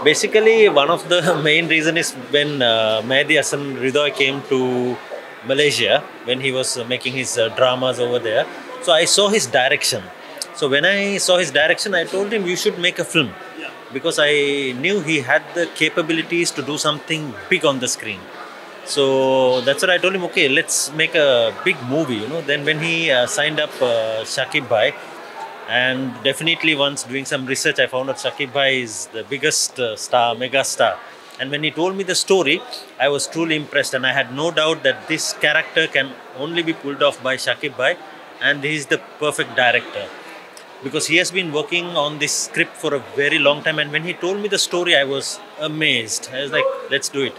Basically, one of the main reason is when Mehdi Hassan Ridoy came to Malaysia when he was making his dramas over there. So I saw his direction. So when I saw his direction, I told him you should make a film because I knew he had the capabilities to do something big on the screen. So that's what I told him. Okay, let's make a big movie. Then when he signed up Shakib Bhai, and definitely once doing some research, I found out Shakib Bhai is the biggest star, mega star. And when he told me the story, I was truly impressed, and I had no doubt that this character can only be pulled off by Shakib Bhai, and he is the perfect director because he has been working on this script for a very long time. And when he told me the story, I was amazed. I was like, let's do it.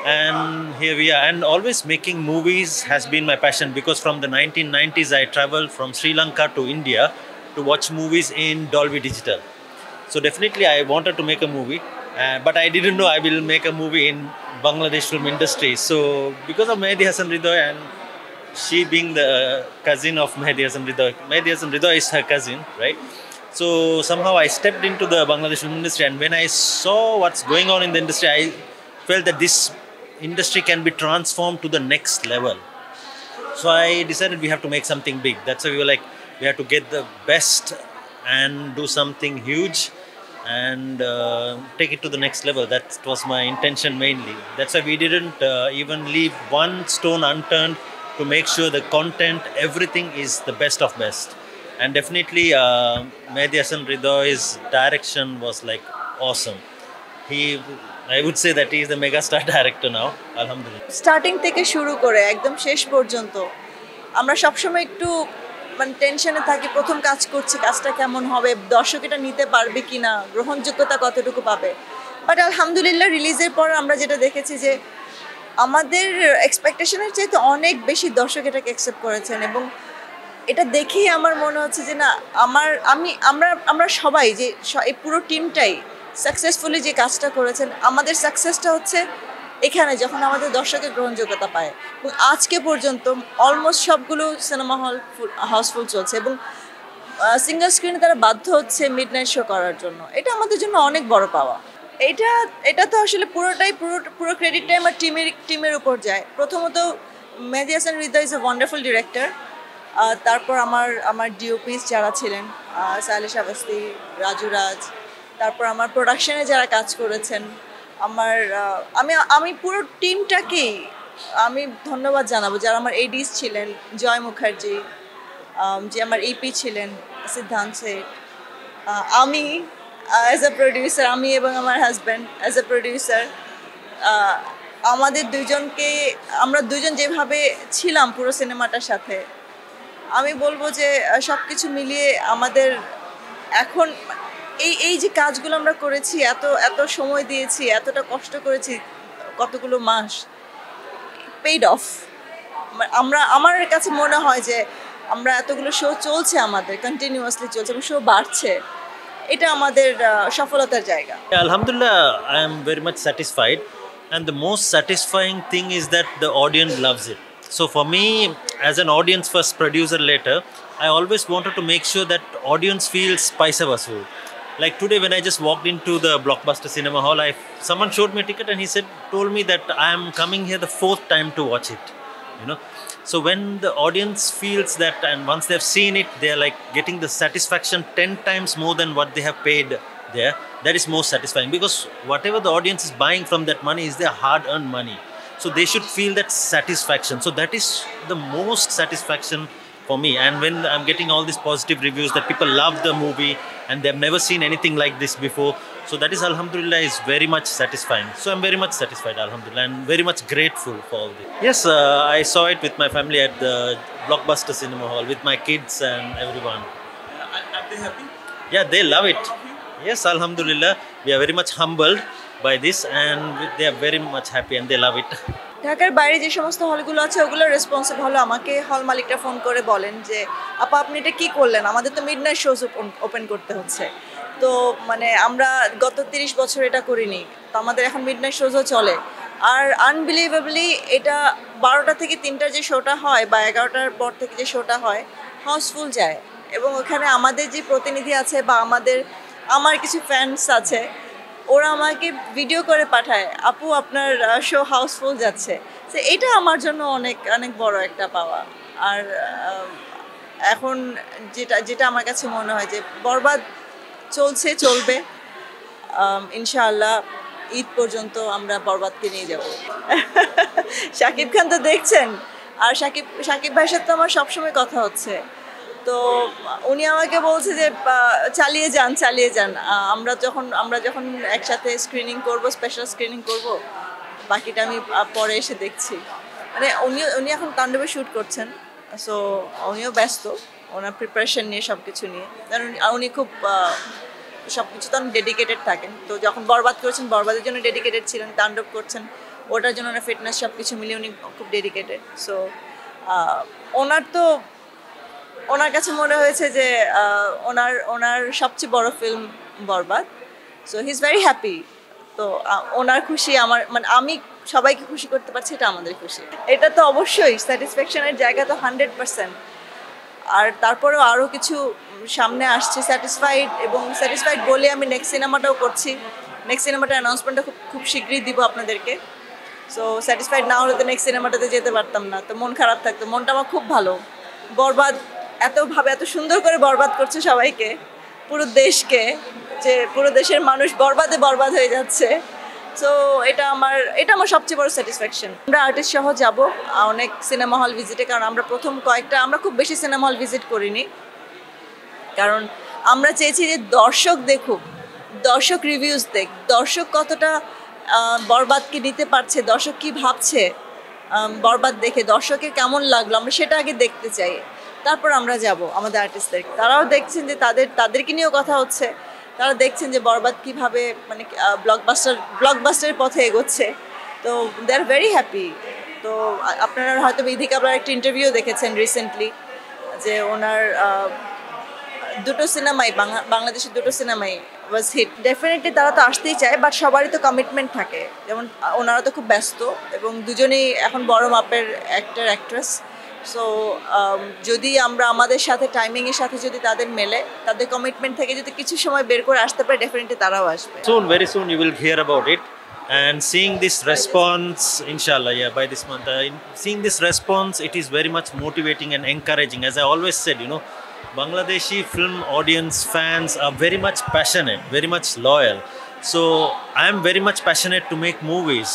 And here we are. And always making movies has been my passion because from the 1990s, I traveled from Sri Lanka to India to watch movies in Dolby Digital. So definitely, I wanted to make a movie, but I didn't know I will make a movie in Bangladesh film industry. So because of Mehdi Hassan Ridoy and she being the cousin of Mehdi Hassan Ridoy, Mehdi Hassan Ridoy is her cousin, right? So somehow I stepped into the Bangladesh film industry, and when I saw what's going on in the industry, I felt that this industry can be transformed to the next level. So I decided we have to make something big. That's why we were like, we have to get the best and do something huge and take it to the next level. That was my intention mainly. That's why we didn't even leave one stone unturned to make sure the content, everything is the best of best. And definitely, Mehdi Hassan Ridoy's direction was like awesome. He, I would say that he is the megastar director now. Alhamdulillah. Starting থেকে শুরু করে একদম শেষ পর্যন্ত আমরা সবসময় একটু মানে টেনশনে থাকি, প্রথম কাজ করছি, কাজটা কেমন হবে, দর্শক এটা নিতে পারবে কিনা, গ্রহণযোগ্যতা কতটুকু পাবে। বাট আলহামদুলিল্লাহ রিলিজের পর আমরা যেটা দেখেছি যে আমাদের এক্সপেকটেশনের চাইতে অনেক বেশি দর্শক এটাকে অ্যাকসেপ্ট করেছেন, এবং এটা দেখেই আমার মনে হচ্ছে যে না, আমরা সবাই যে এই পুরো টিমটাই সাকসেসফুলি যে কাজটা করেছেন, আমাদের সাকসেসটা হচ্ছে এখানে যখন আমাদের দর্শকের গ্রহণযোগ্যতা পায়। এবং আজকে পর্যন্ত অলমোস্ট সবগুলো সিনেমা হল হাউসফুল চলছে, এবং সিঙ্গল স্ক্রিনে তারা বাধ্য হচ্ছে মিডনাইট শো করার জন্য। এটা আমাদের জন্য অনেক বড় পাওয়া। এটা এটা তো আসলে পুরো ক্রেডিটটাই আমার টিমের উপর যায়। প্রথমত মেহেদী হাসান হৃদয় ইজ এ ওয়ান্ডারফুল ডিরেক্টর। তারপর আমার ডিওপিস যারা ছিলেন, সালেশ আবাস্তি, রাজু রাজ, তারপর আমার প্রোডাকশনে যারা কাজ করেছেন, আমি পুরো টিমটাকেই আমি ধন্যবাদ জানাবো। যারা আমার এডিস ছিলেন, জয় মুখার্জি, যে আমার ইপি ছিলেন সিদ্ধান্ত শেখ, আমি অ্যাজ এ প্রডিউসার, আমি এবং আমার হাজব্যান্ড অ্যাজ এ প্রডিউসার, আমাদের আমরা দুজন যেভাবে ছিলাম পুরো সিনেমাটার সাথে, আমি বলবো যে সব কিছু মিলিয়ে আমাদের এখন এই যে কাজগুলো আমরা করেছি, এত সময় দিয়েছি, এতটা কষ্ট করেছি, কতগুলো মাস, পেইড অফ। আমার কাছে মনে হয় যে আমরা এতগুলো শো চলছে, আমাদের কন্টিনিউয়াসলি চলছে এবং শো বাড়ছে, এটা আমাদের সফলতার জায়গা। Alhamdulillah, I am very much satisfied, and the most satisfying thing is that the audience loves it. So for me, as an audience first, producer later, I always wanted to make sure that audience feels paisa vasool. Like today, when I just walked into the Blockbuster Cinema Hall, someone showed me a ticket and he told me that I am coming here the fourth time to watch it. You know, so when the audience feels that, and once they've seen it, they are like getting the satisfaction 10 times more than what they have paid there. That is most satisfying because whatever the audience is buying from that money is their hard-earned money. So they should feel that satisfaction. So that is the most satisfaction for me. And when I'm getting all these positive reviews that people love the movie and they've never seen anything like this before, so that is alhamdulillah is very much satisfying. So I'm very much satisfied, alhamdulillah, and very much grateful for all this. Yes, I saw it with my family at the Blockbuster Cinema Hall with my kids and everyone. Are they happy? Yeah, they love it. Yes, alhamdulillah, we are very much humbled by this and they are very much happy and they love it. ঢাকার বাইরে যে সমস্ত হলগুলো আছে ওগুলোর responsive হলো আমাকে হল মালিকটা phone করে বলেন যে আপা আপনি এটা কী করলেন, আমাদের তো মিডনাইট শোজ ওপেন করতে হচ্ছে। তো মানে আমরা গত 30 বছর এটা করিনি, তো আমাদের এখন মিডনাইট শোজও চলে। আর আনবিলিভেবলি এটা 12টা থেকে 3টার যে শোটা হয় বা 11টার পর থেকে যে শোটা হয় হাউসফুল যায়, এবং ওখানে আমাদের যে প্রতিনিধি আছে বা আমার কিছু ফ্যান্স আছে, ওরা আমাকে ভিডিও করে পাঠায়, আপু আপনার শো হাউসফুল যাচ্ছে। তো এটা আমার জন্য অনেক অনেক বড় একটা পাওয়া। আর এখন যেটা যেটা আমার কাছে মনে হয় যে বরবাদ চলছে, চলবে, ইনশাআল্লাহ ঈদ পর্যন্ত আমরা বরবাদকে নিয়ে যাব। শাকিব খান তো দেখছেন, আর শাকিব ভাইয়ের সাথে তো আমার সবসময় কথা হচ্ছে। তো উনি আমাকে বলছে যে চালিয়ে যান, চালিয়ে যান। আমরা যখন একসাথে স্ক্রিনিং করব, স্পেশাল স্ক্রিনিং করব, বাকিটা আমি পরে এসে দেখছি। মানে উনি এখন তাণ্ডবে শ্যুট করছেন, সো উনিও ব্যস্ত ওনার প্রিপারেশন নিয়ে, সব কিছু নিয়ে। কারণ উনি খুব সব কিছু তো ডেডিকেটেড থাকেন। তো যখন বরবাদ করেছেন, বরবাদের জন্য ডেডিকেটেড ছিলেন, তাণ্ডব করছেন ওটার জন্য, ওনার ফিটনেস সব কিছু মিলিয়ে উনি খুব ডেডিকেটেড। সো ওনার কাছে মনে হয়েছে যে ওনার সবচেয়ে বড় film Borbaad. So he is very happy. তো ওনার খুশি আমার, মানে আমি সবাইকে খুশি করতে পারছি, এটা আমাদের খুশি। এটা তো অবশ্যই স্যাটিসফ্যাকশনের জায়গা তো 100%। আর তারপরেও আরও কিছু সামনে আসছে, স্যাটিসফাইড বলে আমি নেক্সট সিনেমাটাও করছি। নেক্সট সিনেমাটার অ্যানাউন্সমেন্টটা খুব শীঘ্রই দিব আপনাদেরকে। সো স্যাটিসফাইড না হলে তো নেক্সট সিনেমাটাতে যেতে পারতাম না, তো মন খারাপ থাকতো। মনটা আমার খুব ভালো। বরবাদ এত সুন্দর করে বরবাদ করছে সবাইকে, পুরো দেশকে, যে পুরো দেশের মানুষ বরবাদে বরবাদ হয়ে যাচ্ছে। সো এটা আমার সবচেয়ে বড় স্যাটিসফ্যাকশন। আমরা আর্টিস্ট সহ যাব অনেক সিনেমা হল ভিজিটে, কারণ আমরা আমরা খুব বেশি সিনেমা হল ভিজিট করিনি, কারণ আমরা চেয়েছি যে দর্শক দেখুক, দর্শক রিভিউজ দেখ, দর্শক কতটা বরবাদকে নিতে পারছে, দর্শক কি ভাবছে বরবাদ দেখে, দর্শকের কেমন লাগলো, আমরা সেটা আগে দেখতে চাই। তারপর আমরা যাব আমাদের আর্টিস্টদের। তারাও দেখছেন যে তাদেরকে নিয়েও কথা হচ্ছে, তারা দেখছেন যে বরবাদ কীভাবে মানে ব্লকবাস্টারের পথে এগোচ্ছে। তো দে আর ভেরি হ্যাপি। তো আপনারা হয়তো বিধি কাবলার একটা ইন্টারভিউ দেখেছেন রিসেন্টলি, যে ওনার দুটো সিনেমাই, বাংলাদেশের দুটো সিনেমাই ওয়াজ হিট। ডেফিনেটলি তারা তো আসতেই চায়, বাট সবারই তো কমিটমেন্ট থাকে। যেমন ওনারা তো খুব ব্যস্ত, এবং দুজনেই এখন বড় মাপের অ্যাক্টর অ্যাক্ট্রেস। সো যদি আমরা আমাদের সাথে টাইমিংয়ের সাথে যদি তাদের মেলে, তাদের কমিটমেন্ট থেকে যদি কিছু সময় বের করে আসতে পারে, ডেফিনেটলি তারাও আসবে। Soon, very soon, you will hear about it. And seeing this response, inshallah, yeah, by this month, seeing this response, it is very much motivating and encouraging. As I always said, Bangladeshi film audience fans are very much passionate, very much loyal. So I am very much passionate to make movies.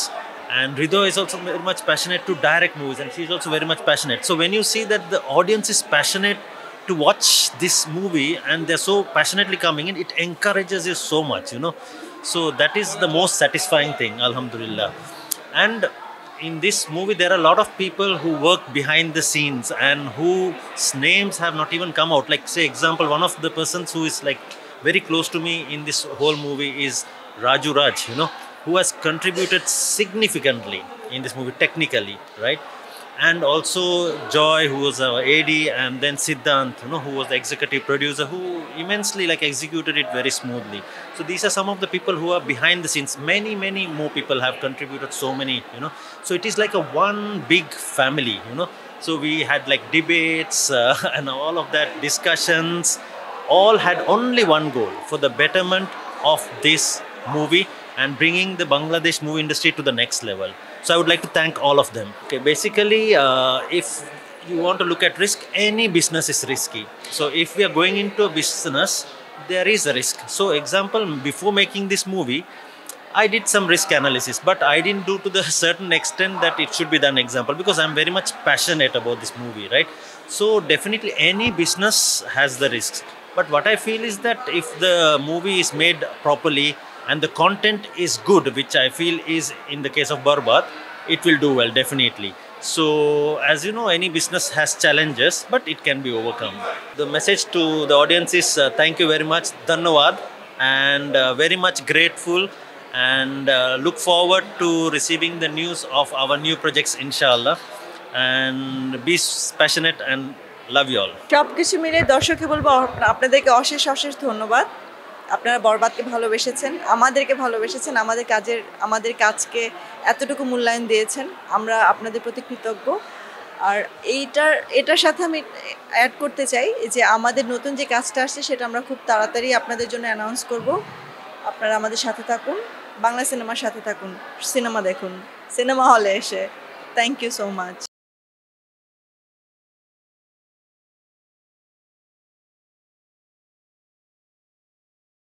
And Rido is also very much passionate to direct movies, and she is also very much passionate. So when you see that the audience is passionate to watch this movie and they're so passionately coming in, it encourages you so much, So that is the most satisfying thing, alhamdulillah. And in this movie, there are a lot of people who work behind the scenes and whose names have not even come out. Like, say, example, one of the persons who is like very close to me in this whole movie is Raju Raj, who has contributed significantly in this movie technically, right? And also Joy, who was our AD, and then Siddhant, who was the executive producer, who immensely executed it very smoothly. So these are some of the people who are behind the scenes. Many more people have contributed, so many, So it is like a one big family, So we had debates and all of that, discussions, all had only one goal: for the betterment of this movie and bringing the Bangladesh movie industry to the next level. So I would like to thank all of them. Okay, basically, if you want to look at risk, any business is risky. So if we are going into a business, there is a risk. So example, before making this movie, I did some risk analysis, but I didn't do to the certain extent that it should be done, example, because I'm very much passionate about this movie, right? So definitely any business has the risks. But what I feel is that if the movie is made properly and the content is good, which I feel is in the case of Barbad, it will do well, definitely. So, as you know, any business has challenges, but it can be overcome. The message to the audience is thank you very much, Dhanyawad, and very much grateful, and look forward to receiving the news of our new projects, inshallah. And be passionate and love you all. সব কিছু মিলে দর্শককে বলবো, আপনাদেরকে অশেষ ধন্যবাদ। আপনারা বরবাদকে ভালোবেসেছেন, আমাদেরকে ভালোবেসেছেন, আমাদের কাজকে এতটুকু মূল্যায়ন দিয়েছেন, আমরা আপনাদের প্রতি কৃতজ্ঞ। আর এটার সাথে আমি অ্যাড করতে চাই যে আমাদের নতুন যে কাজটা আসছে সেটা আমরা খুব তাড়াতাড়ি আপনাদের জন্য অ্যানাউন্স করব। আপনারা আমাদের সাথে থাকুন, বাংলা সিনেমার সাথে থাকুন, সিনেমা দেখুন সিনেমা হলে এসে। Thank you so much.